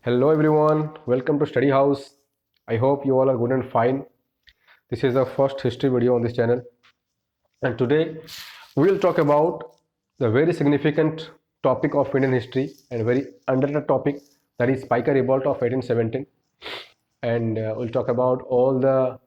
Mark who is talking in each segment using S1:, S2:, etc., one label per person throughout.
S1: Hello everyone, welcome to Study House. I hope you all are good and fine. This is the first history video on this channel, and today we will talk about the very significant topic of Indian history and very underrated topic, that is Piker Revolt of 1817. And we'll talk about all the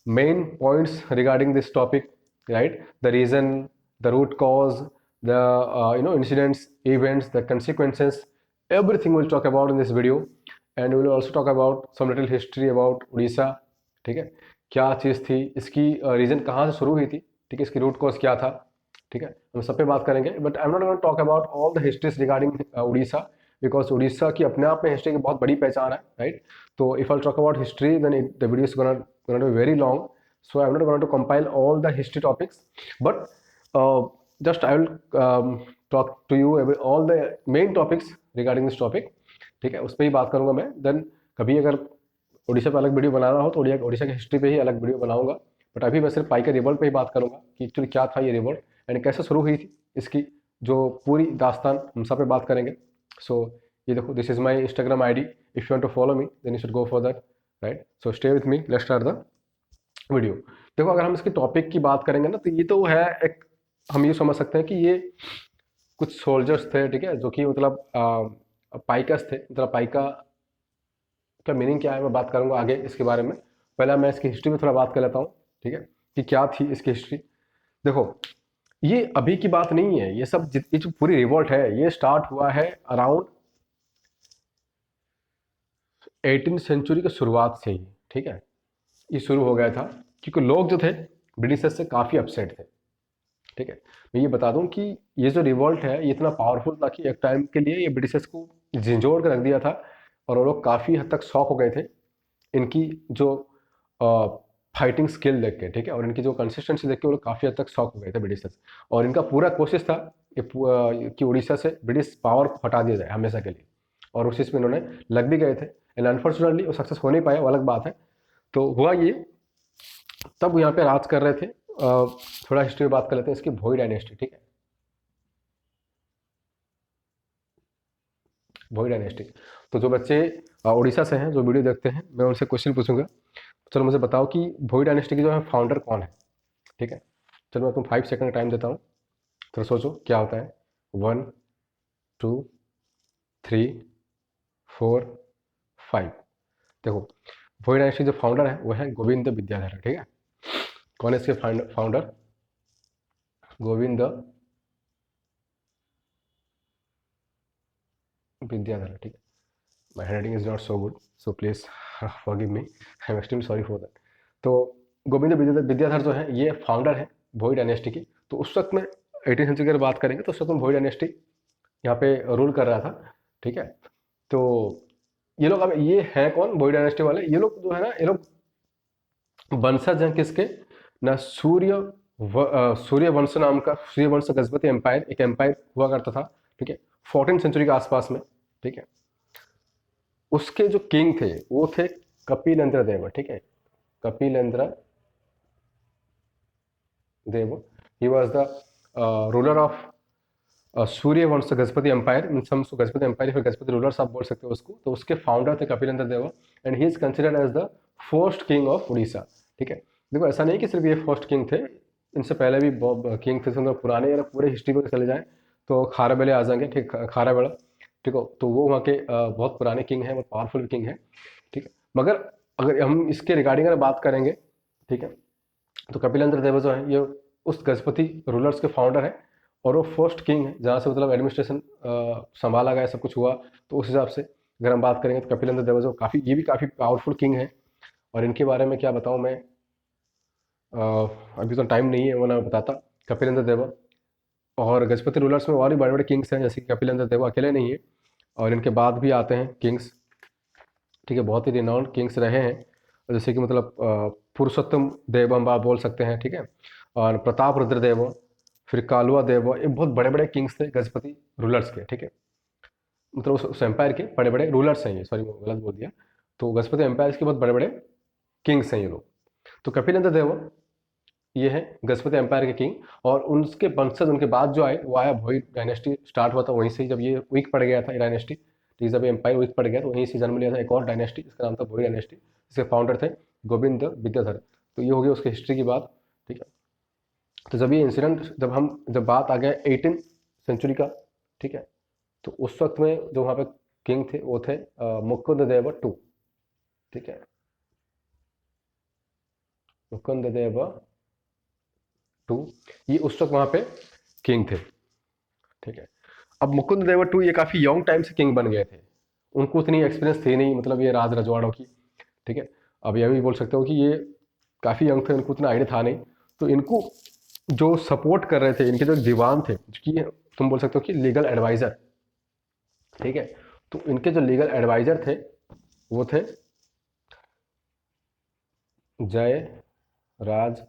S1: main points regarding this topic, right? The reason, the root cause, the incidents, events, the consequences, everything we'll talk about in this video. And we will also talk about some little history about Orissa. ठीक है, क्या चीज़ थी इसकी, reason कहाँ से शुरू हुई थी, ठीक है, इसकी रूट कॉज क्या था, ठीक है, हम सब पे बात करेंगे. But I am not going to talk about all the histories regarding Orissa, because Orissa की अपने आप में हिस्ट्री की बहुत बड़ी पहचान है, राइट? तो if I talk about history then the video is gonna be very long, so I'm not going to compile all the history topics, but just I will talk to you about all the main topics regarding this topic. ठीक है, उस पर ही बात करूंगा मैं. Then कभी अगर उड़ीसा पे अलग वीडियो बनाना हो तो उड़ीसा की हिस्ट्री पे ही अलग वीडियो बनाऊंगा. बट अभी मैं सिर्फ पाइकर रिवॉल्ट पे ही बात करूंगा कि एक्चुअली क्या था ये रिवॉल्ट एंड कैसे शुरू हुई थी, इसकी जो पूरी दास्तान हम सब पे बात करेंगे. सो ये देखो, this is my Instagram I D. If you want to follow me then you should go for that, right? So stay with me, let's start the video. देखो, अगर हम इसके टॉपिक की बात करेंगे ना, तो ये तो है एक, हम ये समझ सकते हैं कि ये कुछ सोल्जर्स थे, ठीक है, जो कि मतलब पाइकस थे. मतलब पाइका का मीनिंग क्या है मैं बात करूंगा आगे इसके बारे में. पहले मैं इसकी हिस्ट्री में थोड़ा बात कर लेता हूँ, ठीक है, कि क्या थी इसकी हिस्ट्री. देखो, ये अभी की बात नहीं है. ये सब ये जो पूरी रिवॉल्ट है ये स्टार्ट हुआ है अराउंड 18th सेंचुरी की शुरुआत से ही, ठीक है. ये शुरू हो गया था क्योंकि लोग जो थे ब्रिटिशर्स से काफ़ी अपसेट थे, ठीक है. मैं ये बता दूं कि ये जो रिवॉल्ट है ये इतना पावरफुल था कि एक टाइम के लिए ये ब्रिटिशर्स को झिंझोड़ कर रख दिया था, और वो लोग काफ़ी हद तक शॉक हो गए थे इनकी जो फाइटिंग स्किल देख के, ठीक है, और इनकी जो कंसिस्टेंसी देख के वो लोग काफ़ी हद तक शॉक हो गए थे ब्रिटिशर्स. और इनका पूरा कोशिश था कि उड़ीसा से ब्रिटिश पावर को हटा दिया जाए हमेशा के लिए, और उस चीज़ में इन्होंने लग भी गए थे. एंड अनफॉर्चुनेटली वो सक्सेस हो नहीं पाया, वो अलग बात है. तो हुआ ये, तब यहाँ पे राज कर रहे थे. थोड़ा हिस्ट्री में बात कर लेते हैं इसकी, भोई डायनेस्टी, ठीक है, भोई डायनेस्टी. तो जो बच्चे उड़ीसा से हैं जो वीडियो देखते हैं, मैं उनसे क्वेश्चन पूछूंगा, चलो मुझे बताओ कि भोई डायनेस्टी की जो है फाउंडर कौन है, ठीक है. चलो मैं तुम 5 सेकंड टाइम देता हूँ, थोड़ा सोचो क्या होता है. 1 2 3 4 5. देखो, भोई डायनेस्टी जो फाउंडर है वो है गोविंद विद्याधर, ठीक है. कौन है इसके फाउंडर? गोविंद विद्याधर, ठीक है. My handwriting is not so good, so please forgive me, I am extremely sorry for that. तो गोविंद विद्याधर जो है ये फाउंडर है भोई डायनेस्टी की. तो उस वक्त में 18th सेंचुरी की बात करेंगे तो उस वक्त में भोई डायनेस्टी यहाँ पे रूल कर रहा था, ठीक है. तो ये लोग, अब ये है कौन भोई डायनेस्टी वाले? ये लोग जो है ना, ये लोग वंशज हैं किसके ना, सूर्य वंश नाम का, सूर्य वंश गजपति एम्पायर, एक एम्पायर हुआ करता था, ठीक है, 14th सेंचुरी के आसपास में, ठीक है. उसके जो किंग थे वो थे कपिलेंद्र देव, ठीक है, Kapilendra Dev. He was the ruler of Surya Vansh Gajapati empire, Gajapati empire फिर गजपति रूलर्स आप बोल सकते हो उसको. तो उसके फाउंडर थे Kapilendra Dev, and he is considered as the first king of Orissa, ठीक है. देखो, ऐसा नहीं कि सिर्फ ये फर्स्ट किंग थे, इनसे पहले भी किंग थे. मतलब पुराने अगर पूरे हिस्ट्री पर चले जाएं तो खाराबेले आ जाएंगे, ठीक, खाराबेला, ठीक हो. तो वो वहाँ के बहुत पुराने किंग हैं, बहुत पावरफुल किंग हैं, ठीक है. मगर अगर हम इसके रिगार्डिंग अगर बात करेंगे, ठीक है, तो कपिलेंद्र देव जो है ये उस गजपति रूलर्स के फाउंडर है, और वो फर्स्ट किंग है जहाँ से मतलब एडमिनिस्ट्रेशन संभाला गया, सब कुछ हुआ. तो उस हिसाब से अगर हम बात करेंगे तो कपिलेंद्र देव जो ये भी काफ़ी पावरफुल किंग है. और इनके बारे में क्या बताऊँ मैं, अभी तो टाइम नहीं है वो ना बताता. कपिलेंद्र देव और गजपति रूलर्स में और भी बड़े बड़े किंग्स हैं, जैसे कि कपिलेंद्र देव अकेले नहीं है, और इनके बाद भी आते हैं किंग्स, ठीक है, बहुत ही रिनाउंड किंग्स रहे हैं. जैसे कि मतलब पुरुषोत्तम देव हम बात बोल सकते हैं, ठीक है, और प्रताप रुद्र देव, फिर कालुआ देव. ये बहुत बड़े बड़े किंग्स थे गजपति रूलर्स के, ठीक है. मतलब उस एम्पायर के बड़े बड़े रूलर्स हैं ये, सॉरी मैं गलत बोल दिया. तो गजपति एम्पायर के बहुत बड़े बड़े किंग्स हैं ये लोग. तो कपिलेंद्र देव ये है गजपति एम्पायर के किंग, और उनके वंशज उनके बाद जो आए वो आया भोई डायनेस्टी स्टार्ट हुआ था वहीं से, जब ये वीक पड़ गया था ये डायनेस्टी, ठीक है। जब एम्पायर वीक पड़ गया तो वहीं से जन्म लिया था एक और डायनेस्टी, जिसका नाम था भोई डायनेस्टी, जिसके फाउंडर थे गोविंद विद्याधर। तो ये हो गई उसकी हिस्ट्री की बात, ठीक है। तो जब ये इंसिडेंट, जब बात आ गया 18 सेंचुरी का, ठीक है, तो उस वक्त में जो वहाँ पे किंग थे वो थे मुकुंद देव टू, ठीक है, मुकुंद देव टू, ये उस वक्त वहाँ पे किंग थे, ठीक है। अब मुकुंद देव टू ये काफ़ी यंग टाइम से किंग बन गए थे, उनको उतनी एक्सपीरियंस थी नहीं, मतलब ये राज रजवाड़ों की, ठीक है। अब यह भी बोल सकते हो कि ये काफ़ी यंग थे, उनको उतना आइडिया था नहीं, तो इनको जो सपोर्ट कर रहे थे, इनके जो दीवान थे, कि तुम बोल सकते हो कि लीगल एडवाइज़र, ठीक है, तो इनके जो लीगल एडवाइज़र थे वो थे जय राज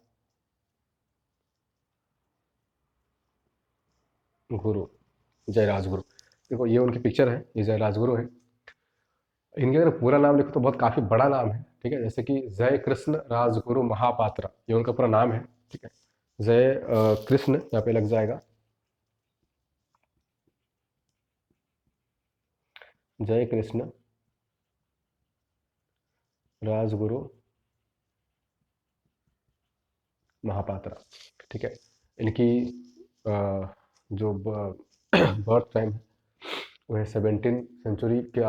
S1: गुरु, जय राजगुरु। देखो ये उनकी पिक्चर है, ये जय राजगुरु है। इनके अगर पूरा नाम लिखो तो बहुत काफ़ी बड़ा नाम है, ठीक है, जैसे कि जय कृष्ण राजगुरु महापात्रा, ये उनका पूरा नाम है, ठीक है। जय कृष्ण यहाँ पे लग जाएगा, जय कृष्ण राजगुरु महापात्रा, ठीक है। इनकी जो बर्थ टाइम है वो है 17 सेंचुरी के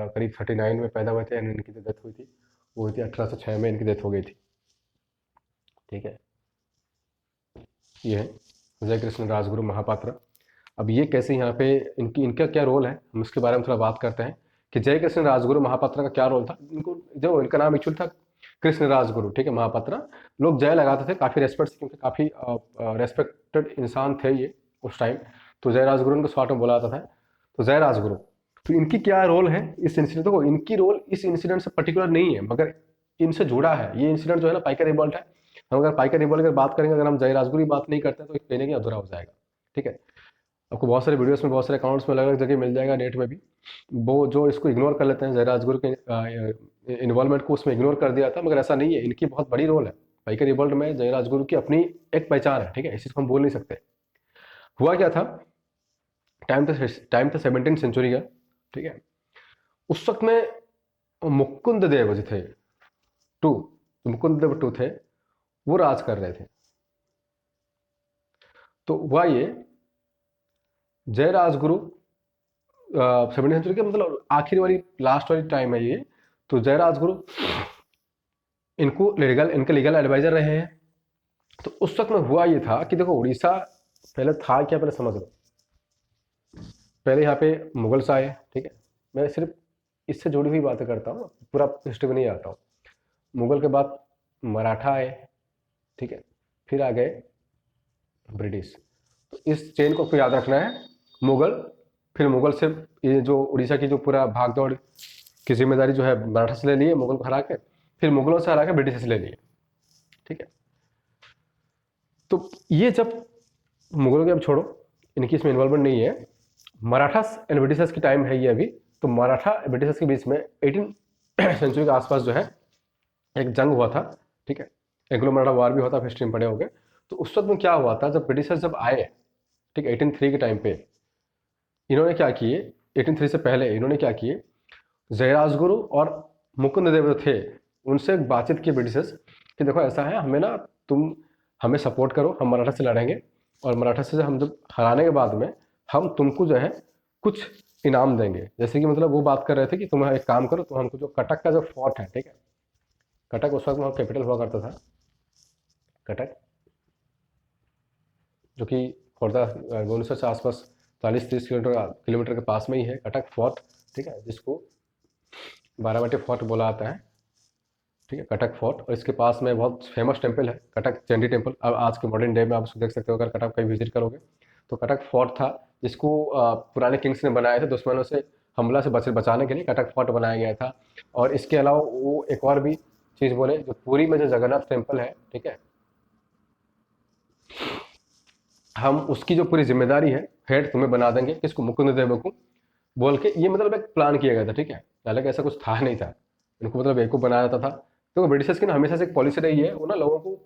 S1: करीब 39 में पैदा हुए थे, यानी इनकी जो डेथ हुई थी वो हुई थी 1806 में, इनकी डेथ हो गई थी, ठीक है। ये है जय कृष्ण राजगुरु महापात्रा। अब ये कैसे यहाँ पे इनका क्या रोल है, हम इसके बारे में थोड़ा बात करते हैं कि जय कृष्ण राजगुरु महापात्रा का क्या रोल था। इनको जो इनका नाम एक्चुअल था कृष्ण राजगुरु, ठीक है, महापात्रा, लोग जय लगाते थे, काफ़ी रेस्पेक्ट से, क्योंकि काफ़ी रेस्पेक्टेड इंसान थे ये उस टाइम, तो जय राजगुरु उनको शॉर्ट में बुलाता था, तो जय राजगुरु। तो इनकी क्या रोल है इस इंसिडेंट को, इनकी रोल इस इंसिडेंट से पर्टिकुलर नहीं है, मगर इनसे जुड़ा है ये इंसिडेंट जो है ना, पाइका रिवॉल्ट है। हम अगर पाइका रिवॉल्ट की बात करेंगे, अगर हम जय राजगुरु की बात नहीं करते तो एक कहने की अधूरा हो जाएगा, ठीक है। आपको बहुत सारे वीडियोस में, बहुत सारे अकाउंट्स में अलग अलग जगह मिल जाएगा, नेट में भी, वो जो इसको इग्नोर कर लेते हैं, जय राजगुरु के इन्वॉल्वमेंट को उसमें इग्नोर कर दिया था, मगर ऐसा नहीं है, इनकी बहुत बड़ी रोल है पाइका रिवॉल्ट में। जय राजगुरु की अपनी एक पहचान है, ठीक है, इस चीज़ को हम बोल नहीं सकते। हुआ क्या था, टाइम था 17 सेंचुरी का, ठीक है। उस वक्त में मुकुंद देव जो थे टू, मुकुंद देव टू थे, वो राज कर रहे थे। तो हुआ ये, जय राजगुरु 17 सेंचुरी के मतलब आखिरी वाली, लास्ट वाली टाइम है ये, तो जय राजगुरु इनके लीगल एडवाइजर रहे हैं। तो उस वक्त में हुआ ये था कि देखो उड़ीसा पहले था क्या, पहले समझ लो। पहले यहाँ पे मुगल्स आए, ठीक है, मैं सिर्फ इससे जुड़ी हुई बातें करता हूँ, पूरा हिस्ट्री में नहीं आता हूँ। मुगल के बाद मराठा आए, ठीक है, फिर आ गए ब्रिटिश। तो इस चेन को आपको याद रखना है, मुगल, फिर मुगल से ये जो उड़ीसा की जो पूरा भागदौड़ की जिम्मेदारी जो है मराठा से ले लिए, मुगल को हरा के, फिर मुगलों से हरा के ब्रिटिश से ले लिए, ठीक है। तो ये जब मुगलों के, अब छोड़ो, इनकी इसमें इन्वॉल्वमेंट नहीं है, मराठास एंड ब्रिटिशर्स की टाइम है ये अभी। तो मराठा ब्रिटिशर्स के बीच में 18 सेंचुरी के आसपास जो है एक जंग हुआ था, ठीक है, एंग्लो मराठा वार भी होता है, हिस्ट्री में पढ़े होंगे। तो उस वक्त में क्या हुआ था, जब ब्रिटिशर्स जब आए, ठीक है, 1803 के टाइम पे, इन्होंने क्या किए, 1803 से पहले इन्होंने क्या किए, जयराजगुरु और मुकुंद देव थे, उनसे एक बातचीत की ब्रिटिशर्स कि देखो ऐसा है, हमें ना, तुम हमें सपोर्ट करो, हम मराठा से लड़ेंगे, और मराठा से हम जब हराने के बाद में हम तुमको जो है कुछ इनाम देंगे। जैसे कि मतलब वो बात कर रहे थे कि तुम एक काम करो, तो हमको जो कटक का जो फोर्ट है, ठीक है, कटक उस वक्त में कैपिटल हुआ करता था, कटक, जो कि खोर्धा भुवनेश्वर से आसपास 40-30 किलोमीटर के पास में ही है कटक फोर्ट, ठीक है, जिसको बाराबाटी फोर्ट बोला जाता है, ठीक है, कटक फोर्ट। और इसके पास में बहुत फेमस टेम्पल है कटक चंडी टेम्पल। अब आज के मॉडर्न डे में आप उसको देख सकते हो, अगर कटक कहीं विजिट करोगे तो। कटक फोर्ट था जिसको पुराने किंग्स ने बनाया था दुश्मनों से हमला से बचाने के लिए, कटक फोर्ट बनाया गया था। और इसके अलावा वो एक और भी चीज़ बोले, जो पुरी में जो जगन्नाथ टेम्पल है, ठीक है, हम उसकी जो पूरी जिम्मेदारी है, हेड तुम्हें बना देंगे, किसको, मुकुंद देव को, बोल के। ये मतलब एक प्लान किया गया था, ठीक है, हालांकि ऐसा कुछ था नहीं था, इनको मतलब बेवकूफ़ बनाया जाता था। तो ब्रिटिशर्स की ना हमेशा से एक पॉलिसी रही है, वो ना लोगों को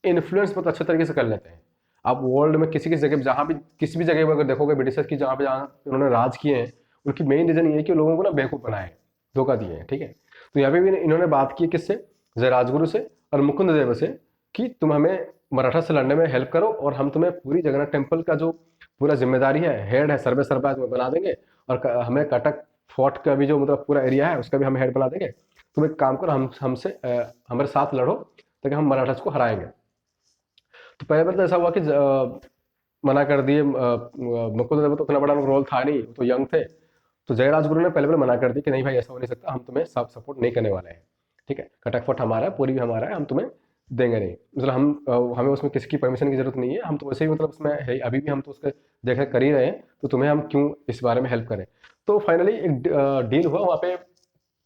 S1: इन्फ्लुएंस बहुत अच्छे तरीके से कर लेते हैं। आप वर्ल्ड में किसी जगह, जहाँ भी, किसी भी जगह पर अगर देखोगे ब्रिटिशर्स की, जहाँ पे जहाँ उन्होंने राज किए हैं, उनकी मेन रीज़न ये है कि लोगों को ना बेवकूफ़ बनाए, धोखा दिए हैं, ठीक है। तो यहाँ पे भी इन्होंने बात की किससे, जय राजगुरु से और मुकुंद देव से, कि तुम हमें मराठा से लड़ने में हेल्प करो और हम तुम्हें पूरी जगन्नाथ टेम्पल का जो पूरा जिम्मेदारी है, हेड है, सर्वे सरबा तुम्हें बना देंगे, और हमें कटक फोर्ट का भी जो मतलब पूरा एरिया है उसका भी हम हेड बना देंगे। तुम एक काम करो, हमसे हमारे साथ लड़ो ताकि हम मराठास को हराएंगे। तो पहले बार तो ऐसा हुआ कि मना कर दिए, मुकुंद देव तो उतना बड़ा रोल था नहीं, तो यंग थे। तो जयराज गुरु ने पहले बार मना कर दी कि नहीं भाई ऐसा हो नहीं सकता, हम तुम्हें सब सपोर्ट नहीं करने वाले हैं, ठीक है। कटक फोर्ट हमारा है, पूरी भी हमारा है, हम तुम्हें देंगे नहीं, मतलब हमें उसमें किसी की परमिशन की जरूरत नहीं है, हम तो वैसे ही मतलब उसमें है अभी भी, हम तो उसके देख रेख कर ही रहे हैं, तो तुम्हें हम क्यों इस बारे में हेल्प करें। तो फाइनली एक डील हुआ वहाँ पे,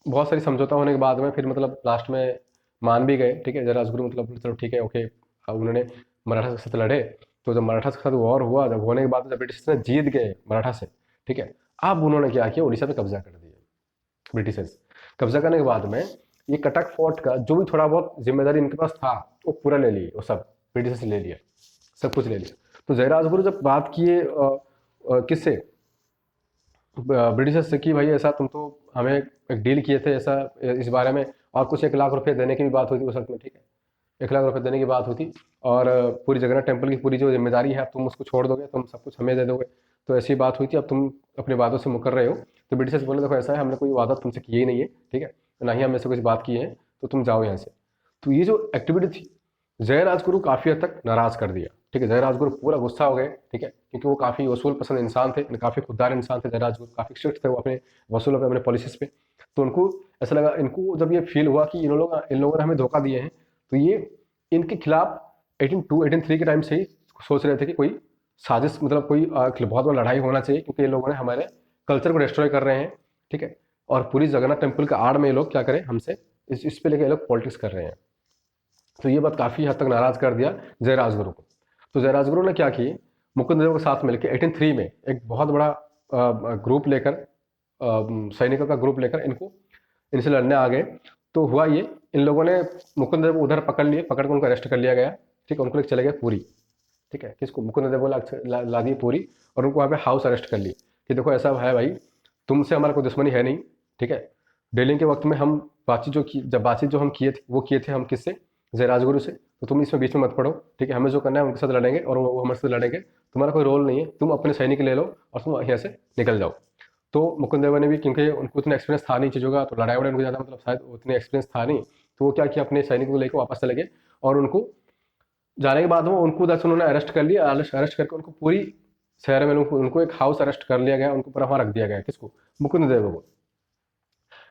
S1: बहुत सारी समझौता होने के बाद में फिर मतलब लास्ट में मान भी गए, ठीक है। जयराज गुरु मतलब चलो ठीक है ओके, उन्होंने मराठा के साथ लड़े। तो जब मराठा के साथ वॉर हुआ, जब होने के बाद जब ब्रिटिश ने जीत गए मराठा से, ठीक है, अब उन्होंने क्या किया, उड़ीसा पे कब्जा कर दिया ब्रिटिशर्स। कब्जा करने के बाद में ये कटक फोर्ट का जो भी थोड़ा बहुत जिम्मेदारी इनके पास था वो पूरा ले लिए, वो सब ब्रिटिशर्स ले लिया, सब कुछ ले लिया। तो जयराज गुरु जब बात किए किससे, ब्रिटिशर्स से, कि भाई ऐसा तुम तो हमें एक डील किए थे ऐसा इस बारे में, और कुछ 1 लाख रुपए देने की भी बात हुई थी उस वक्त में, ठीक है। 1 लाख रुपए देने की बात हुई थी, और पूरी जगन्नाथ टेम्पल की पूरी जो जिम्मेदारी है अब तुम उसको छोड़ दोगे, तुम सब कुछ हमें दे दोगे। तो ऐसी बात हुई थी, अब तुम अपने वादों से मुकर रहे हो। तो ब्रिटिशर्स बोले देखो ऐसा है, हमने कोई वादा तुमसे किया ही नहीं है, ठीक है, ना ही हमने से कुछ बात की है, तो तुम जाओ यहाँ से। तो ये जो एक्टिविटी थी, जय राजगुरु काफ़ी हद तक नाराज कर दिया, ठीक है। जय राजगुरु पूरा गुस्सा हो गए, ठीक है, क्योंकि वो काफ़ी वसूल पसंद इंसान थे, काफ़ी खुददार इंसान थे। जय राजगुरु काफ़ी स्ट्रिक्ट थे वो अपने वसूलों पे, अपने पॉलिसीज पे। तो उनको ऐसा लगा, इनको जब ये फील हुआ कि इन लोगों ने हमें धोखा दिए हैं, तो ये इनके खिलाफ 1802 1803 के टाइम से ही सोच रहे थे कि कोई साजिश, मतलब कोई बहुत बड़ा लड़ाई होना चाहिए, क्योंकि ये लोगों ने हमारे कल्चर को डिस्ट्रॉय कर रहे हैं, ठीक है। और पूरी जगन्नाथ टेम्पल के आड़ में ये लोग क्या करें हमसे, इस पे लेके ये लोग पॉलिटिक्स कर रहे हैं। तो ये बात काफ़ी हद तक नाराज कर दिया जय राजगुरु को। तो जय राजगुरु ने क्या किए, मुकुंद देव के साथ मिलकर 1803 में एक बहुत बड़ा ग्रुप लेकर, सैनिकों का ग्रुप लेकर इनसे लड़ने आ गए। तो हुआ ये, इन लोगों ने मुकुंद देव को उधर पकड़ लिए, पकड़ कर उनको अरेस्ट कर लिया गया, ठीक है। उनको लेकर चले गए पूरी, ठीक है। किसको, मुकुंद देव को ला दी पूरी, और उनको वहाँ पे हाउस अरेस्ट कर ली कि देखो ऐसा है भाई, तुमसे हमारा कोई दुश्मनी है नहीं, ठीक है। डीलिंग के वक्त में हम बातचीत जो हम किए थे वो किए थे हम किससे, जय राजगुरु से। तो तुम इसमें बीच में मत पड़ो, ठीक है। हमें जो करना है उनके साथ लड़ेंगे और वो हमारे साथ लड़ेंगे, तुम्हारा कोई रोल नहीं है, तुम अपने सैनिक ले लो और तुम यहाँ से निकल जाओ। तो मुकुंद देव ने भी, क्योंकि उनको उतना एक्सपीरियंस था नहीं चीज़ों का, तो लड़ाई वड़ाई उनको ज़्यादा मतलब शायद उतने एक्सपीरियंस था नहीं, तो वो क्या किया, अपने सैनिकों को लेकर वापस चले गए। और उनको जाने के बाद में उनको दस उन्होंने अरेस्ट कर लिया, अरेस्ट करके उनको पूरी शहर में उनको एक हाउस अरेस्ट कर लिया गया, उनको पूरा वहाँ रख दिया गया, किसको, मुकुंद देव को।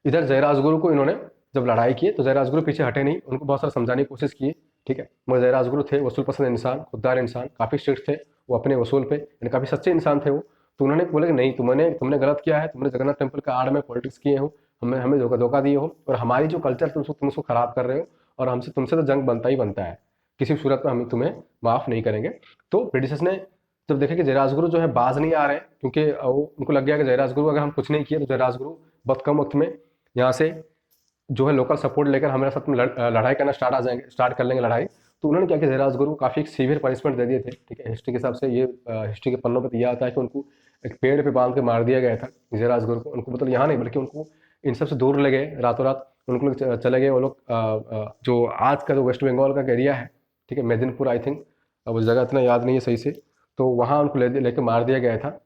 S1: इधर जयराजगुरु को इन्होंने जब लड़ाई की, तो जयराजगुरु पीछे हटे नहीं, उनको बहुत सारा समझाने की कोशिश की, ठीक है। मगर जयराजगुरु थे वसूल पसंद इंसान, खुददार इंसान, काफ़ी स्ट्रिक्ट थे वो अपने वसूल पे, यानी काफ़ी सच्चे इंसान थे वो। तो उन्होंने बोला कि नहीं, तुमने गलत किया है, तुमने जगन्नाथ टेम्पल का आड़ में पॉलिटिक्स किए हो, हमें हमें धोखा दिए हो, और हमारी जो कल्चर तुम उसको खराब कर रहे हो, और तुमसे तो जंग बनता ही बनता है, किसी भी सूरत में हम तुम्हें माफ़ नहीं करेंगे। तो ब्रिटिशर्स ने जब देखा कि जयराजगुरु जो है बाज नहीं आ रहे हैं, क्योंकि वो उनको लग गया कि जयराजगुरु अगर हम कुछ नहीं किए तो जयराजगुरु बहुत कम वक्त में यहाँ से जो है लोकल सपोर्ट लेकर हमारे साथ में लड़ाई करना स्टार्ट कर लेंगे लड़ाई। तो उन्होंने क्या किया, जयराजगुरु को काफ़ी सीवियर पनिशमेंट दे दिए थे, ठीक है। हिस्ट्री के हिसाब से ये हिस्ट्री के पन्नों पर दिया आता है कि उनको एक पेड़ पे बांध के मार दिया गया था जयराजगुरु को। उनको मतलब यहाँ नहीं बल्कि उनको इन सब से दूर ले गए रातों रात, उनको लोग चले गए वो लोग जो आज का जो वेस्ट बंगाल का एरिया है, ठीक है, मेदिनीपुर आई थिंक, अब उस जगह इतना याद नहीं है सही से। तो वहाँ उनको लेके मार दिया गया था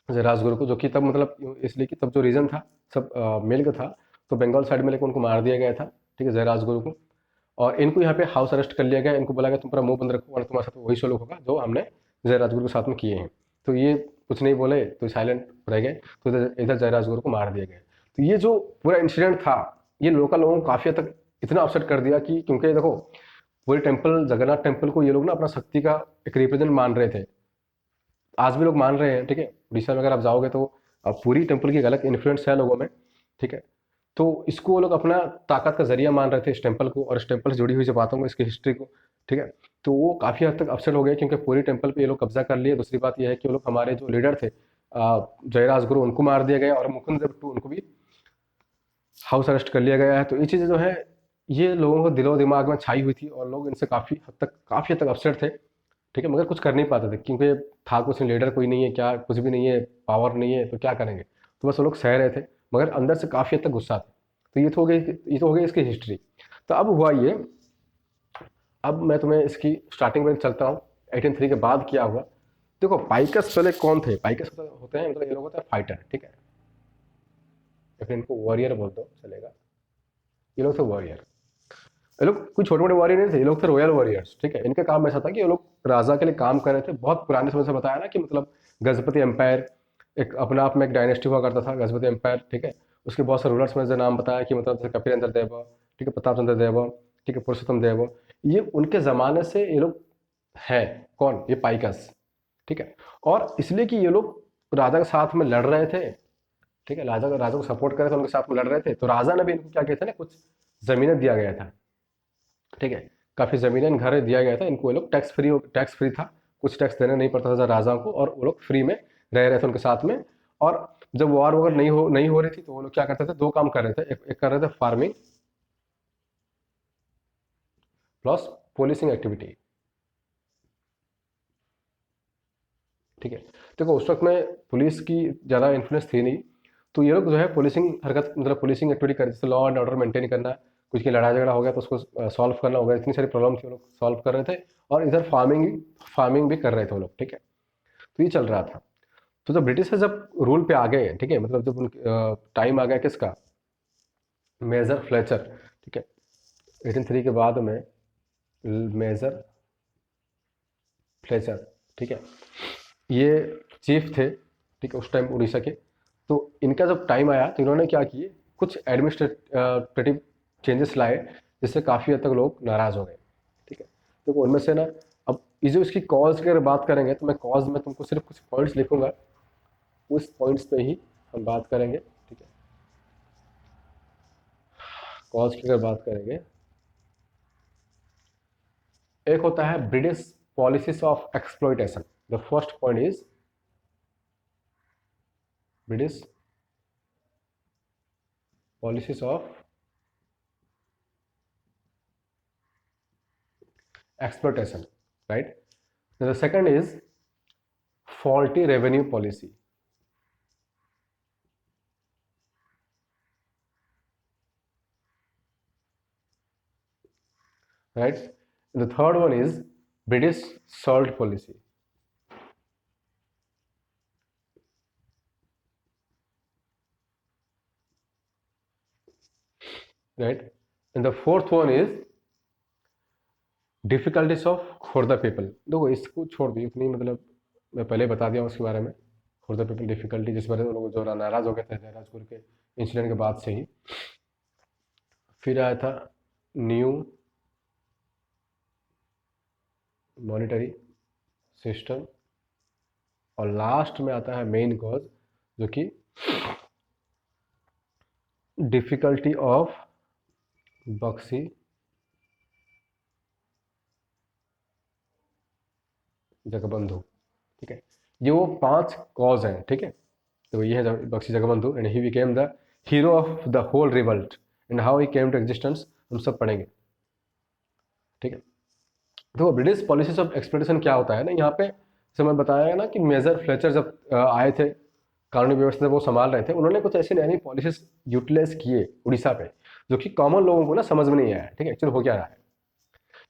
S1: राजगुरु को, जो कि तब मतलब इसलिए कि तब जो रीजन था सब मिल का था, तो बंगाल साइड में लेकर उनको मार दिया गया था, ठीक है, जय राजगुरु को। और इनको यहाँ पे हाउस अरेस्ट कर लिया गया, इनको बोला गया तुम पूरा मुंह बंद रखो और तुम्हारे साथ वही सलूक होगा जो हमने जय राजगुरु के साथ में किए हैं। तो ये कुछ नहीं बोले, तो साइलेंट रह गए, तो इधर जय राजगुरु को मार दिया गया। तो ये जो पूरा इंसिडेंट था, ये लोकल लोगों को काफ़ी हद तक इतना अपसेट कर दिया कि, क्योंकि देखो पूरे टेम्पल, जगन्नाथ टेम्पल को ये लोग ना अपना शक्ति का एक रिप्रेजेंट मान रहे थे, आज भी लोग मान रहे हैं, ठीक है। उड़ीसा में अगर आप जाओगे तो पूरी टेम्पल की एक अलग इन्फ्लुएंस है लोगों में, ठीक है। तो इसको वो लोग अपना ताकत का जरिया मान रहे थे इस टेम्पल को, और इस टेम्पल से जुड़ी हुई जो बातों को, इसकी हिस्ट्री को, ठीक है। तो वो काफ़ी हद तक अपसेट हो गए, क्योंकि पूरी टेम्पल पे ये लोग कब्जा कर लिए। दूसरी बात यह है कि वो लोग हमारे जो लीडर थे जयराज गुरु, उनको मार दिया गया, और मुकुंद देव टू उनको भी हाउस अरेस्ट कर लिया गया है। तो ये चीज़ें जो है ये लोगों को दिलो दिमाग में छाई हुई थी, और लोग इनसे काफ़ी हद तक अपसेट थे, ठीक है। मगर कुछ कर नहीं पाते थे, क्योंकि था कुछ लीडर कोई नहीं है, क्या कुछ भी नहीं है, पावर नहीं है, तो क्या करेंगे। तो बस वो लोग सह रहे थे, मगर अंदर से काफ़ी हद तक गुस्सा था। तो ये तो हो गई इसकी हिस्ट्री। तो अब हुआ ये, अब मैं तुम्हें इसकी स्टार्टिंग में चलता हूँ 1803 के बाद क्या हुआ। देखो पाइकस पहले कौन थे, पाइकस होते हैं मतलब ये लोग होते हैं फाइटर, ठीक है, या फिर इनको वॉरियर बोल दो चलेगा। ये लोग थे वॉरियर, ये लोग कोई छोटे मोटे वॉरियर नहीं थे, ये लोग थे रॉयल वॉरियर्स, ठीक है। इनका काम ऐसा था कि ये लोग राजा के लिए काम कर रहे थे। बहुत पुराने समय से बताया ना कि मतलब गजपति एम्पायर एक अपने आप में एक डायनेस्टी हुआ करता था, गजपति एम्पायर, ठीक है। उसके बहुत सारे रूलर्स में से नाम बताया कि मतलब जैसे कपिलेंद्र देव, ठीक है, प्रताप चंद्र देव, ठीक है, पुरुषोत्तम देव, ये उनके ज़माने से ये लोग हैं। कौन? ये पाइकस, ठीक है। और इसलिए कि ये लोग राजा के साथ में लड़ रहे थे, ठीक है, राजा को सपोर्ट कर रहे थे, उनके साथ में लड़ रहे थे, तो राजा ने भी इनको क्या किया था ना, कुछ ज़मीनें दिया गया था, ठीक है। काफ़ी ज़मीनें घर दिया गया था इनको, ये लोग टैक्स फ्री था, कुछ टैक्स देना नहीं पड़ता था राजाओं को, और वो लोग फ्री में रह रहे थे उनके साथ में। और जब वॉर वगैरह नहीं हो रही थी तो वो लोग क्या करते थे, दो काम कर रहे थे, एक कर रहे थे फार्मिंग प्लस पोलिसिंग एक्टिविटी, ठीक है। देखो उस वक्त में पुलिस की ज़्यादा इन्फ्लुएंस थी नहीं, तो ये लोग जो है पुलिसिंग हरकत मतलब पुलिसिंग एक्टिविटी कर, जैसे लॉ एंड ऑर्डर मेंटेन करना, कुछ की लड़ाई झगड़ा हो गया तो उसको सॉल्व करना हो गया, इतनी सारी प्रॉब्लम थी वो लोग सॉल्व कर रहे थे। और इधर फार्मिंग भी कर रहे थे वो लोग, ठीक है। तो ये चल रहा था। तो जब ब्रिटिश जब रूल पे आ गए, ठीक है, मतलब जब टाइम आ गया किसका, मेजर फ्लेचर, ठीक है, 1803 के बाद में मेजर फ्लेचर, ठीक है, ये चीफ थे, ठीक है, उस टाइम उड़ीसा के। तो इनका जब टाइम आया तो इन्होंने क्या किए, कुछ एडमिनिस्ट्रेटिव चेंजेस लाए, जिससे काफ़ी हद तक लोग नाराज़ हो गए, ठीक है। तो उनमें से ना, अब ये जो इसकी कॉज की अगर बात करेंगे तो मैं कॉज में तुमको सिर्फ कुछ पॉइंट्स लिखूंगा, उस पॉइंट्स पे ही हम बात करेंगे, ठीक है। कॉज की अगर बात करेंगे, एक होता है British policies of exploitation. The first point is British policies of exploitation, right? The second is faulty revenue policy, right? And the third one is British salt policy, right? And the fourth one is difficulties of Khurda people. देखो इसको छोड़ दिए इतनी, मतलब मैं पहले बता दिया उसके बारे में, खुर्दा पीपल डिफिकल्टी, जिस बारे में लोग जो नाराज हो गए थे जयराजगुरु के इंसिडेंट के बाद से ही। फिर आया था न्यू मॉनिटरी सिस्टम, और लास्ट में आता है मेन कॉज, जो कि डिफिकल्टी ऑफ बक्सी जगबंधु, ठीक है। ये वो 5 कॉज हैं, ठीक है। तो ये है Buxi Jagabandhu, and he became the hero of the whole revolt and how he came to existence, हम सब पढ़ेंगे, ठीक है। तो ब्रिटिश पॉलिसीज ऑफ एक्सप्लोइटेशन क्या होता है ना, यहाँ पे जैसे मैं बताया ना कि मेजर फ्लेचर जब आए थे, कानूनी व्यवस्था वो संभाल रहे थे, उन्होंने कुछ ऐसी नई नई पॉलिसीज यूटिलाइज किए उड़ीसा पे, जो कि कॉमन लोगों को ना समझ में नहीं आया, ठीक है, एक्चुअली हो क्या रहा है।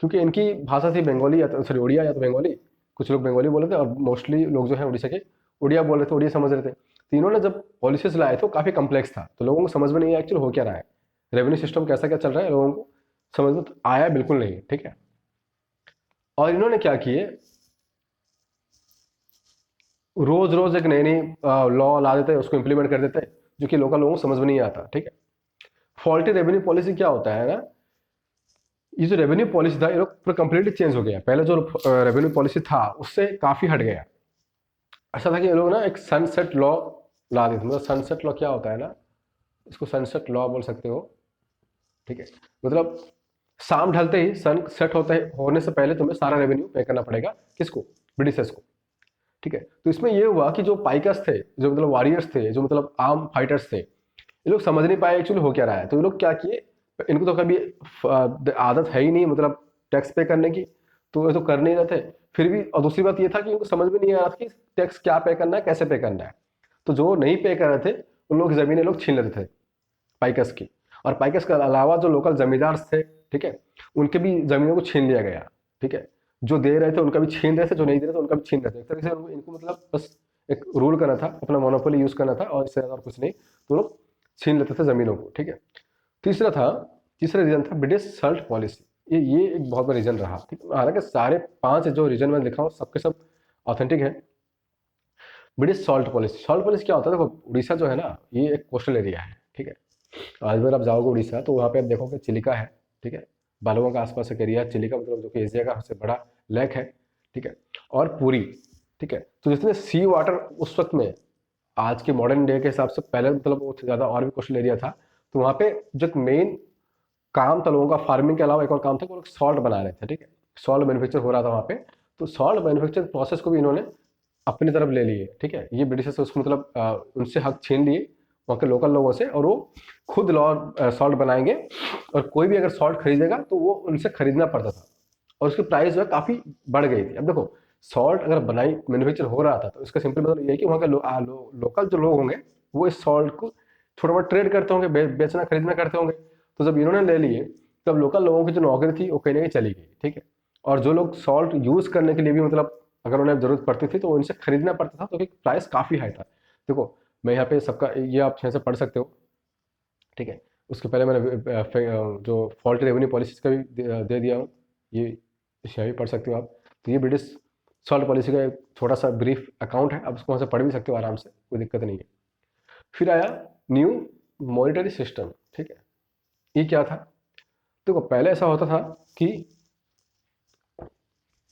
S1: क्योंकि इनकी भाषा थी बंगाली, या तो सॉरी उड़िया या तो बंगाली, कुछ लोग बंगाली बोल रहे थे, और मोस्टली लोग जो है उड़ीसा के उड़िया बोल रहे थे, उड़िया समझ रहे थे। तो इन्होंने जब पॉलिसीज लाए थे काफ़ी कम्प्लेक्स था, तो लोगों को समझ में नहीं आया एक्चुअली हो क्या रहा है, रेवेन्यू सिस्टम कैसा क्या चल रहा है, लोगों को समझ में आया बिल्कुल नहीं, ठीक है। और इन्होंने क्या किए, रोज रोज एक नई नई लॉ ला देते, उसको इंप्लीमेंट कर देते, जो कि लोकल लोगों को समझ में नहीं आता, ठीक है। फॉल्टी रेवेन्यू पॉलिसी क्या होता है ना, ये जो रेवेन्यू पॉलिसी था ये लोग पूरा कंप्लीटली चेंज हो गया। पहले जो रेवेन्यू पॉलिसी था उससे काफ़ी हट गया। ऐसा था कि ये लोग ना एक सनसेट लॉ ला देते, मतलब सनसेट लॉ क्या होता है ना, इसको सनसेट लॉ बोल सकते हो, ठीक है। मतलब शाम ढलते ही, सन सेट होने से पहले तुम्हें सारा रेवेन्यू पे करना पड़ेगा, किसको, ब्रिटिशर्स को, ठीक है। तो इसमें ये हुआ कि जो पाइकर्स थे, जो मतलब वॉरियर्स थे, जो मतलब आर्म फाइटर्स थे, ये लोग समझ नहीं पाए एक्चुअली हो क्या रहा है। तो ये लोग क्या किए, इनको तो कभी आदत है ही नहीं मतलब टैक्स पे करने की, तो ये तो कर नहीं रहे थे। फिर भी, और दूसरी बात ये था कि इनको समझ में नहीं आ रहा था कि टैक्स क्या पे करना है, कैसे पे करना है। तो जो नहीं पे कर रहे थे उन लोगों की ज़मीनें लोग छीन लेते थे पाइकस की। और पाइकस के अलावा जो लोकल जमींदार थे, ठीक है, उनके भी ज़मीनों को छीन लिया गया, ठीक है। जो दे रहे थे उनका भी छीन रहे थे, जो नहीं दे रहे थे उनका भी छीन रहे थे। एक तरह से इनको मतलब बस एक रूल करना था, अपना मोनोपोली यूज़ करना था और इससे ज़्यादा और कुछ नहीं, तो लोग छीन लेते थे ज़मीनों को, ठीक है। तीसरा रीजन था ब्रिटिश सल्ट पॉलिसी। ये एक बहुत बड़ा रीजन रहा, ठीक है। हालांकि सारे 5 जो रीजन मैंने लिखा हूँ सबके सब ऑथेंटिक है। ब्रिटिश सॉल्ट पॉलिसी क्या होता है? देखो, उड़ीसा जो है ना, ये एक कोस्टल एरिया है, ठीक है। आज अगर आप जाओगे उड़ीसा तो वहाँ पे आप देखोगे चिलिका है, ठीक है। बालुआ का आसपास एक एरिया, चिलिका मतलब जो कि एशिया का सबसे बड़ा लेक है, ठीक है। और पुरी, ठीक है। तो जितने सी वाटर उस वक्त में, आज के मॉडर्न डे के हिसाब से पहले मतलब वो ज़्यादा और भी कोस्टल एरिया था, तो वहाँ पे जो मेन काम था लोगों का, फार्मिंग के अलावा एक और काम था, वो लोग सॉल्ट बना रहे थे, ठीक है। सॉल्ट मैन्युफैक्चर हो रहा था वहाँ पे, तो सॉल्ट मैन्युफैक्चर प्रोसेस को भी इन्होंने अपनी तरफ ले लिए, ठीक है। ये ब्रिटिशर्स उसको मतलब उनसे हक छीन लिए वहाँ के लोकल लोगों से, और वो खुद सॉल्ट बनाएंगे, और कोई भी अगर सॉल्ट खरीदेगा तो वो उनसे खरीदना पड़ता था, और उसकी प्राइस जो है काफ़ी बढ़ गई थी। अब देखो, सॉल्ट अगर बनाई मैन्युफैक्चर हो रहा था तो इसका सिंपल मतलब ये है कि वहाँ के लोकल जो लोग होंगे वो इस सॉल्ट को थोड़ा बहुत ट्रेड करते होंगे, बेचना खरीदना करते होंगे। तो जब इन्होंने ले लिए तब लोकल लोगों की जो नौकरी थी वो कहीं ना कहीं चली गई, ठीक है। और जो लोग सॉल्ट यूज़ करने के लिए भी मतलब अगर उन्हें ज़रूरत पड़ती थी तो उनसे खरीदना पड़ता था, तो प्राइस काफ़ी हाई था। देखो, मैं यहाँ पे सबका ये आप यहाँ से पढ़ सकते हो, ठीक है। उसके पहले मैंने जो फॉल्ट रेवेन्यू पॉलिसीज का भी दे दिया हूँ, ये यहाँ भी पढ़ सकते हो आप। तो ये ब्रिटिश सॉल्ट पॉलिसी का एक छोटा सा ब्रीफ अकाउंट है, आप उसको वहाँ से पढ़ भी सकते हो आराम से, कोई दिक्कत नहीं है। फिर आया न्यू मॉनिटरी सिस्टम, ठीक है। ये क्या था? देखो, पहले ऐसा होता था कि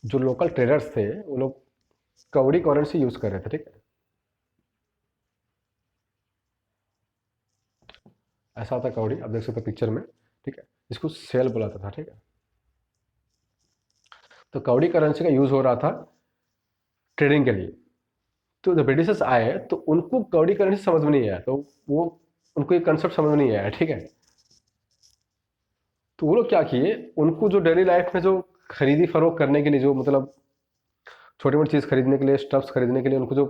S1: जो लोकल ट्रेडर्स थे वो लोग कौड़ी करेंसी यूज़ कर रहे थे, ठीक है। ऐसा होता कौड़ी, आप देख सकते हो पिक्चर में, ठीक है। इसको सेल बुलाता था, ठीक है। तो कौड़ी करेंसी का यूज़ हो रहा था ट्रेडिंग के लिए। तो जब ब्रिटिशर्स आए तो उनको कौड़ी करेंसी समझ में नहीं आया, तो वो उनको ये कंसेप्ट समझ में नहीं आया, ठीक है। तो वो लोग क्या किए, उनको जो डेली लाइफ में जो खरीदी फरोख्त करने के लिए, जो मतलब छोटी मोटी चीज़ खरीदने के लिए, स्टफ्स खरीदने के लिए उनको जो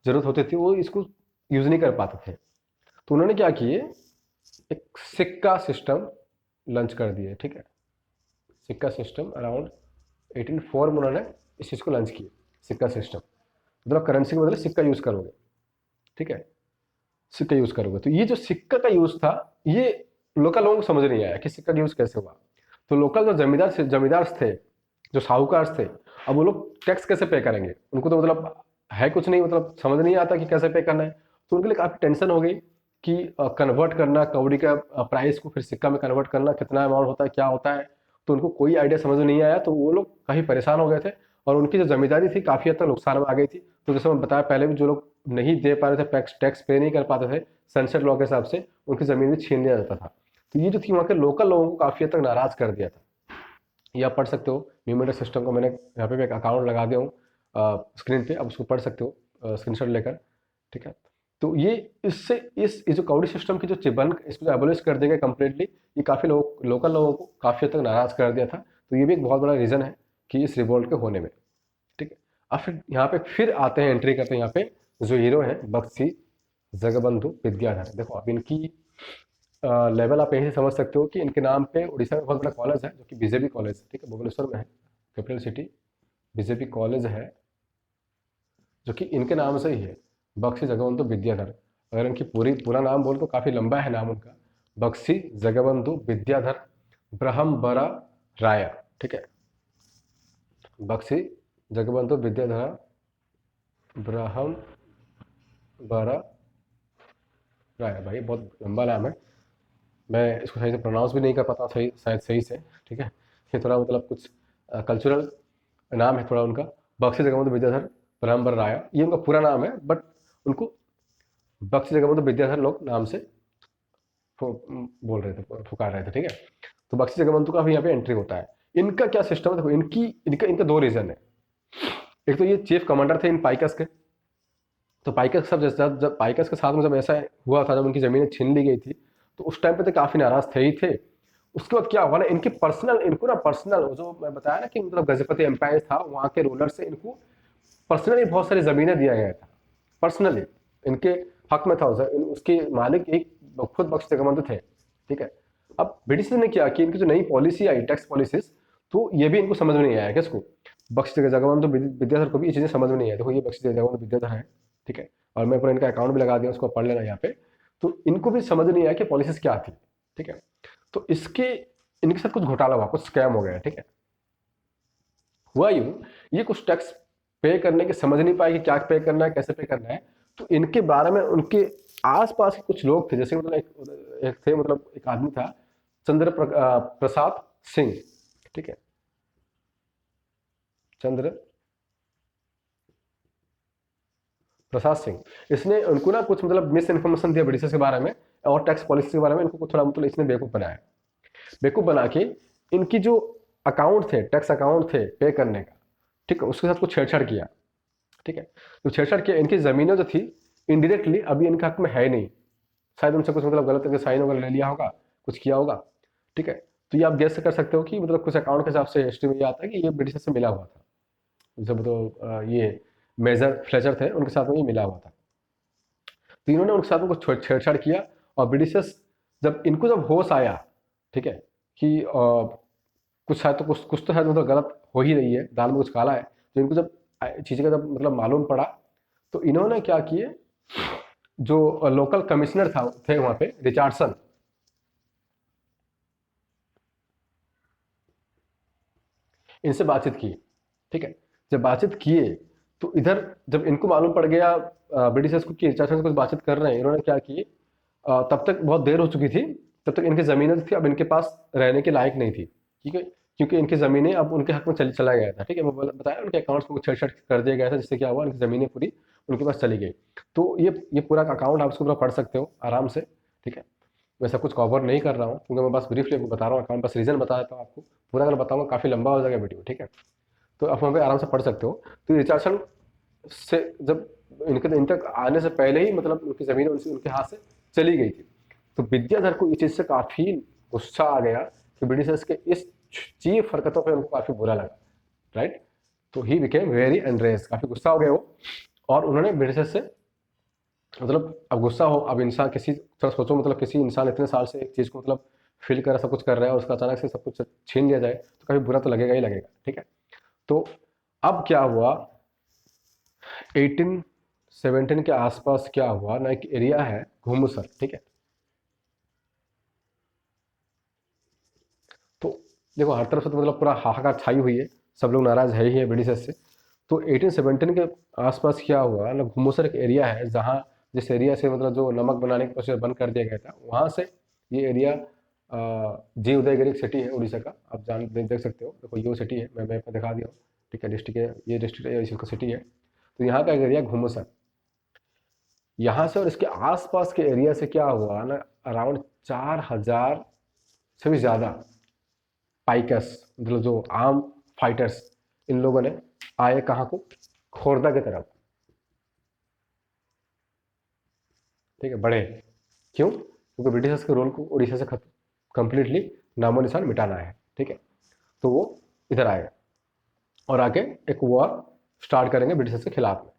S1: ज़रूरत होती थी, वो इसको यूज़ नहीं कर पाते थे। तो उन्होंने क्या किए, एक सिक्का सिस्टम लॉन्च कर दिए, ठीक है। सिक्का सिस्टम अराउंड 1804 में उन्होंने इस चीज़ को लॉन्च किया, सिक्का सिस्टम। मतलब करेंसी के बदले सिक्का यूज़ करोगे, ठीक है, सिक्का यूज़ करोगे। तो ये जो सिक्का का यूज़ था, ये लोकल लोगों को समझ नहीं आया कि सिक्का का यूज़ कैसे हुआ। तो लोकल जो जमींदार थे, जो साहूकार थे, अब वो लोग टैक्स कैसे पे करेंगे? उनको तो मतलब है कुछ नहीं, मतलब समझ नहीं आता कि कैसे पे करना है। तो उनके लिए काफ़ी टेंशन हो गई कि कन्वर्ट करना कौड़ी का प्राइस को फिर सिक्का में कन्वर्ट करना, कितना अमाउंट होता है, क्या होता है। तो उनको कोई आइडिया समझ में नहीं आया, तो वो लोग काफ़ी परेशान हो गए थे, और उनकी जो जमींदारी थी काफ़ी हद तक नुकसान में आ गई थी। तो जैसे मैं बताया पहले भी, जो लोग नहीं दे पा रहे थे, टैक्स पे नहीं कर पाते थे सनसेट लॉ के हिसाब से, उनकी ज़मीन भी छीन लिया जाता था। तो ये जो थी वहाँ के लोकल लोगों को काफ़ी हद तक नाराज़ कर दिया था। ये आप पढ़ सकते हो, न्यूमेरिक सिस्टम को मैंने यहाँ पे भी एक अकाउंट लगा दिया हूँ स्क्रीन पे, आप उसको पढ़ सकते हो स्क्रीनशॉट लेकर, ठीक है। तो ये इससे इस जो कौड़ी सिस्टम की जो चिबन, इसको जो एबोलिश कर देंगे कम्प्लीटली, ये काफ़ी लोकल लोगों को काफ़ी हद तक नाराज़ कर दिया था। तो ये भी एक बहुत बड़ा रीज़न है कि इस रिवोल्ट के होने में, ठीक है। अब फिर यहाँ पे फिर आते हैं, एंट्री करते हैं यहाँ पे, जो हीरो है बख्शी जगबंधु विद्याधर। देखो, अब इनकी लेवल आप यहीं से समझ सकते हो कि इनके नाम पे उड़ीसा में बहुत बड़ा कॉलेज है, जो कि बीजेपी कॉलेज है, ठीक है, भुवनेश्वर में है, कैपिटल सिटी। बीजेपी कॉलेज है जो कि इनके नाम से ही है, बख्शी जगबंधु विद्याधर। अगर इनकी पूरा नाम बोल तो काफ़ी लंबा है नाम उनका, बख्शी जगबंधु विद्याधर ब्रह्मबरा राय, ठीक है। बख्शी जगबंधु विद्याधर ब्रह्मबरा राय। भाई बहुत लंबा नाम है, मैं इसको सही से प्रोनाउंस भी नहीं कर पाता सही, शायद सही से, ठीक है। ये थोड़ा मतलब कुछ कल्चरल नाम है थोड़ा उनका, बख्शी जगबंधु विद्याधर ब्रह्मबर राय, ये उनका पूरा नाम है, बट उनको बख्शी जगबंधु विद्याधर लोग नाम से बोल रहे थे, पुकार रहे थे, ठीक है। तो बख्शी जगबंधु का भी यहाँ पे एंट्री होता है। इनका क्या सिस्टम है? देखो, इनका दो रीजन है। एक तो ये चीफ कमांडर थे इन पाइकस के। तो पाइकस सब जब पाइकस के साथ में जब ऐसा हुआ था, जब उनकी ज़मीनें छीन ली गई थी, तो उस टाइम पे तो काफ़ी नाराज़ थे ही थे। उसके बाद क्या हुआ ना, इनको ना पर्सनल, जो मैं बताया ना कि मतलब गजपति एम्पायर था, वहाँ के रूलर से इनको पर्सनली बहुत सारी ज़मीनें दिया गया था, पर्सनली। इनके हक में था उसके मालिक एक खुद बख्श जगवंत थे, ठीक है। अब ब्रिटिश ने क्या कि इनकी जो नई पॉलिसी आई टैक्स पॉलिसीज, तो ये भी इनको समझ में नहीं आया किसको, बख्श जगवंत विद्याधर को भी ये चीज़ें समझ में नहीं आई। देखो ये बख्श जगवंत विद्याधर है, ठीक है, और मैं पूरा इनका अकाउंट भी लगा दिया, उसको पढ़ लेना यहाँ पे। तो इनको भी समझ नहीं आया कि पॉलिसीज क्या थी, ठीक है। तो इसके इनके साथ कुछ घोटाला हुआ, कुछ स्कैम हो गया, ठीक है। हुआ यूं, ये कुछ टैक्स पे करने के समझ नहीं पाए कि क्या पे करना है, कैसे पे करना है। तो इनके बारे में उनके आसपास के कुछ लोग थे, जैसे मतलब एक थे, मतलब एक आदमी था प्रसाद सिंह, ठीक है, चंद्र प्रसाद सिंह। इसने उनको ना कुछ मतलब मिस इन्फॉर्मेशन दिया ब्रिटिश के बारे में और टैक्स पॉलिसी के बारे में, इनको थोड़ा मतलब इसने बेवकूफ बनाया। बेवकूफ बना के इनकी जो अकाउंट थे, टैक्स अकाउंट थे पे करने का, ठीक है, उसके साथ कुछ छेड़छाड़ किया, ठीक है। तो छेड़छाड़ किया, इनकी जमीनें जो थी इनडायरेक्टली अभी इनके हक में है ही नहीं, शायद उनसे कुछ मतलब गलत करके साइन वगैरह ले लिया होगा, कुछ किया होगा, ठीक है। तो ये आप गेस कर सकते हो कि मतलब कुछ अकाउंट के हिसाब से हिस्ट्री में ये आता है कि ये ब्रिटिश से मिला हुआ था, जब तो ये मेजर फ्लेचर थे उनके साथ में ये मिला हुआ था। तो इन्होंने उनके साथ में कुछ छेड़छाड़ किया, और ब्रिटिशर्स जब होश आया, ठीक है, कि कुछ शायद तो कुछ तो शायद मतलब गलत हो ही रही है, दाल में कुछ काला है, तो इनको जब चीज़ें का जब मतलब मालूम पड़ा, तो इन्होंने क्या किए, जो लोकल कमिश्नर थे वहां पे रिचार्डसन, इनसे बातचीत की, ठीक है। जब बातचीत किए तो इधर जब इनको मालूम पड़ गया ब्रिटिशर्स को कि रिचार्डसन से कुछ बातचीत कर रहे हैं, इन्होंने क्या की, तब तक बहुत देर हो चुकी थी, तब तक इनकी ज़मीनें थी अब इनके पास रहने के लायक नहीं थी, ठीक है, क्योंकि इनकी ज़मीनें अब उनके हक में चला गया था, ठीक है। मैं बताया उनके अकाउंट्स में छेड़छाड़ कर दिया गया था, जिससे क्या हुआ, उनकी ज़मीनें पूरी उनके पास चली गई। तो ये पूरा अकाउंट आप उसको पूरा पढ़ सकते हो आराम से, ठीक है। मैं सब कुछ कवर नहीं कर रहा हूँ क्योंकि मैं बस ब्रीफली आपको बता रहा हूँ अकाउंट, बस रीजन बता देता हूँ आपको, पूरा अगर बताऊँगा काफ़ी लंबा हो जाएगा वीडियो, ठीक है। तो आप वहाँ पे आराम से पढ़ सकते हो। तो रिचार्डसन से जब इन तक आने से पहले ही मतलब उनकी ज़मीन उनके हाथ से चली गई थी, तो विद्याधर को इस चीज़ से काफ़ी गुस्सा आ गया कि ब्रिटिशर्स के इस चीफ हरकतों पर उनको काफ़ी बुरा लगा, राइट। तो ही बिकेम वेरी एनरेज, काफ़ी गुस्सा हो गए वो, और उन्होंने ब्रिटिशर्स से मतलब अब गुस्सा हो, अब इंसान किसी थोड़ा सोचो, मतलब किसी इंसान इतने साल से एक चीज़ को मतलब फील कर सब कुछ कर रहा है और उसका अचानक से सब कुछ छीन लिया जाए तो काफ़ी बुरा तो लगेगा ही लगेगा, ठीक है। तो अब क्या हुआ, 1817 के आसपास क्या हुआ ना, एक एरिया है घुमसर, ठीक है। तो देखो हर तरफ से तो मतलब पूरा हाहाकार छाई हुई है, सब लोग नाराज है ही है ब्रिटिशर्स से। तो 1817 के आसपास क्या हुआ ना, घुमसर एक एरिया है जहाँ, जिस एरिया से मतलब जो नमक बनाने का प्रोसेस बंद कर दिया गया था, वहाँ से ये एरिया जी उदयगिरी एक सिटी है उड़ीसा का, आप देख सकते हो, देखो ये सिटी है, मैं मैप में दिखा दिया हूँ, ठीक है। डिस्ट्रिक्ट है, ये डिस्ट्रिक्ट है, इसका सिटी है। तो यहाँ का एरिया घुमसर, यहाँ से और इसके आसपास के एरिया से क्या हुआ ना, अराउंड 4000 से भी ज़्यादा पाइकर्स, मतलब जो आर्म फाइटर्स, इन लोगों ने आए कहाँ को, खोर्दा की तरफ, ठीक है, बढ़े। क्यों, क्योंकि ब्रिटिशर्स के रोल को उड़ीसा से कंप्लीटली नामो निशान मिटाना है, ठीक है। तो वो इधर आए और आके एक वॉर स्टार्ट करेंगे ब्रिटिशर्स के खिलाफ में।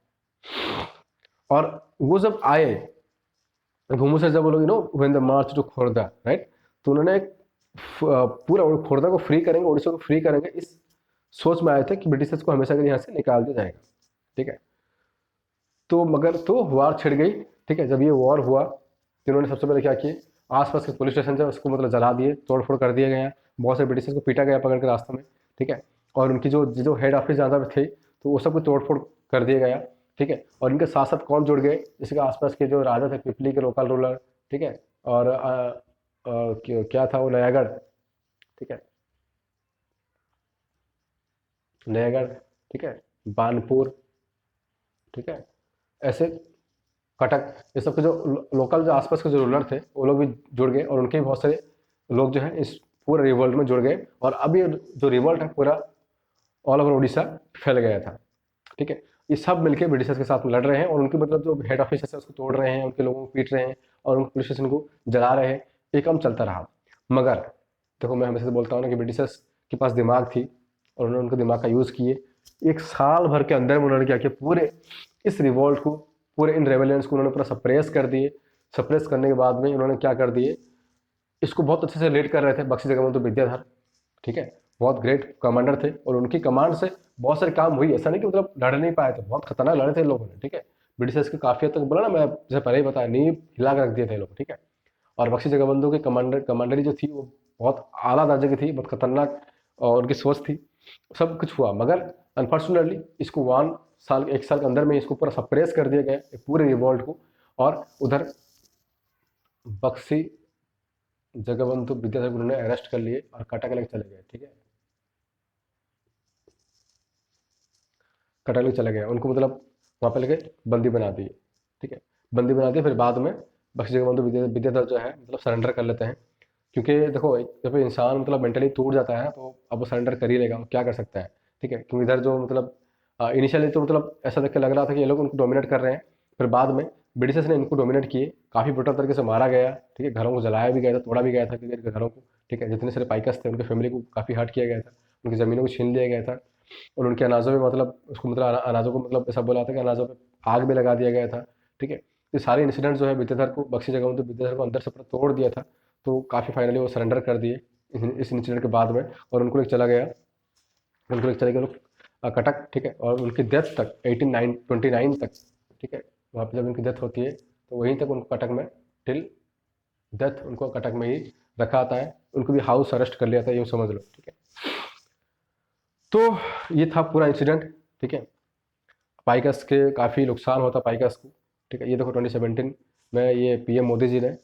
S1: और वो जब आए घूमू से, जब वो लोग when the march to Khordha, right, तो उन्होंने एक पूरा खोर्दा को फ्री करेंगे, उड़ीसा को फ्री करेंगे, इस सोच में आए थे कि ब्रिटिशर्स को हमेशा के लिए यहाँ से निकाल दिया जाएगा, ठीक है। तो मगर तो वॉर छिड़ गई, ठीक है। जब ये वॉर हुआ तो इन्होंने सबसे पहले क्या किया, आसपास के पुलिस स्टेशन से उसको मतलब जला दिए, तोड़ फोड़ कर दिया गया, बहुत से ब्रिटिशर्स को पीटा गया पकड़ के रास्ते में, ठीक है। और उनकी जो जो हेड ऑफिस जहाँ पर थे तो वो सब कुछ तोड़ फोड़ कर दिया गया, ठीक है। और इनके साथ साथ कौन जुड़ गए, इसके आसपास के जो राजा थे पिपली के लोकल रूलर, ठीक है। और क्या था वो, नयागढ़, ठीक है, नयागढ़, ठीक है, बानपुर, ठीक है, ऐसे कटक, ये सब के जो लोकल जो आसपास के जो रूलर थे वो लोग भी जुड़ गए, और उनके भी बहुत सारे लोग जो हैं इस पूरे रिवोल्ट में जुड़ गए। और अब ये जो रिवोल्ट है पूरा ऑल ओवर उड़ीसा फैल गया था, ठीक है। ये सब मिलकर ब्रिटिशर्स के साथ में लड़ रहे हैं, और उनके मतलब जो हेड ऑफिस है उसको तोड़ रहे हैं, उनके लोगों को पीट रहे हैं, और उनके पुलिस स्टेशन को जला रहे हैं। ये काम चलता रहा। मगर देखो मैं हमेशा से बोलता हूँ ना कि ब्रिटिशर्स के पास दिमाग थी, और उन्होंने उनके दिमाग का यूज़ किए। एक साल भर के अंदर में उन्होंने क्या किया, पूरे इस रिवॉल्ट को पूरे इन रेबेलियंस को उन्होंने पूरा सप्रेस कर दिए। सप्रेस करने के बाद में उन्होंने क्या कर दिए, इसको बहुत अच्छे से लीड कर रहे थे बख्शी जगबंधु विद्याधर, ठीक है, बहुत ग्रेट कमांडर थे और उनकी कमांड से बहुत सारे काम हुई। ऐसा नहीं कि मतलब लड़ नहीं पाए थे, बहुत खतरनाक लड़े थे इन लोगों ने, ठीक है। ब्रिटिशर्स के काफी हद तक बोला ना, मैं जैसे पहले ही बताया, नींव हिला कर रख दिए थे लोग, ठीक है। और बख्शी जगबंधु की कमांडरी जो थी वो बहुत आला दर्जे की थी, बहुत खतरनाक और उनकी सोच थी। सब कुछ हुआ, मगर अनफॉर्चुनेटली इसको 1 साल 1 साल के अंदर में इसको पूरा सप्रेस कर दिया गया पूरे रिवॉल्ट को। और उधर बख्शी जगबंधु विद्याधर को उन्होंने अरेस्ट कर लिए और कटक लेके चले गए, ठीक है। कटक लेके चले गए उनको, मतलब वहाँ पे लेके बंदी बना दिए, ठीक है। बंदी बना दिए, फिर बाद में बख्शी जगबंधु विद्याधर जो है मतलब सरेंडर कर लेते हैं। क्योंकि देखो जब इंसान मतलब मेंटली टूट जाता है तो अब वो सरेंडर कर ही लेगा, वो क्या कर सकता है, ठीक है। क्योंकि इधर जो मतलब इनिशियली तो मतलब ऐसा देख के लग रहा था कि ये लोग उनको डोमिनेट कर रहे हैं, फिर बाद में ब्रिटिशर्स ने इनको डोमिनेट किए, काफ़ी ब्रुटल तरीके से मारा गया, ठीक है। घरों को जलाया भी गया था, तोड़ा भी गया था किसी के घरों को, ठीक है। जितने सारे पाइकस थे उनके फैमिली को काफ़ी हर्ट किया गया था, उनकी ज़मीनों को छीन लिया गया था। और उनके अनाजों में मतलब उसको मतलब अनाजों को मतलब ऐसा बोला था कि अनाजों पे आग भी लगा दिया गया था, ठीक है। ये सारे इंसिडेंट जो है विद्याधर को, बख्शी जगबंधु विद्याधर को अंदर से पूरा तोड़ दिया था। तो काफ़ी फाइनली वो सरेंडर कर दिए इस इंसिडेंट के बाद में, और उनको लेकर चला गया, उनको लेकर चले गए लोग कटक, ठीक है। और उनकी डेथ तक 1829 तक, ठीक है, वहाँ पे जब उनकी डेथ होती है तो वहीं तक उनको कटक में टिल डेथ उनको कटक में ही रखा आता है। उनको भी हाउस अरेस्ट कर लिया था, ये समझ लो, ठीक है। तो ये था पूरा इंसिडेंट, ठीक है। पाइकस के काफ़ी नुकसान होता पाइकस को, ठीक है। ये देखो 2017 में ये पीएम मोदी जी ने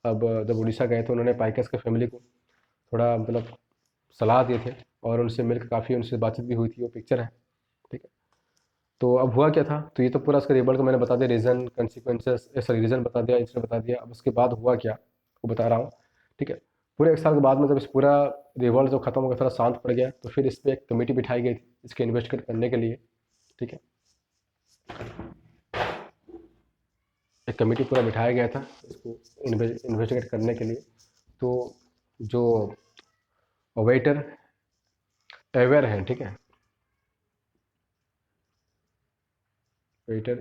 S1: अब जब उड़ीसा गए थे, उन्होंने पाइकस के फैमिली को थोड़ा मतलब सलाह दिए थे और उनसे मिलकर काफ़ी उनसे बातचीत भी हुई थी, वो पिक्चर है, ठीक है। तो अब हुआ क्या था, तो ये तो पूरा उसका रिबल का मैंने बता दिया, रीज़न कंसिक्वेंसेस, सॉरी रीज़न बता दिया, इंसिडेंट बता दिया। अब उसके बाद हुआ क्या वो बता रहा हूँ, ठीक है। पूरे 1 साल के बाद में जब इस पूरा रिवॉल्ट जब खत्म हो गया, थोड़ा शांत पड़ गया, तो फिर इस पर एक कमेटी बिठाई गई थी इसके इन्वेस्टिगेट करने के लिए, ठीक है। एक कमेटी पूरा बिठाया गया था इसको इन्वेस्टिगेट करने के लिए। तो जो वेटर अवेयर हैं, ठीक है, वेटर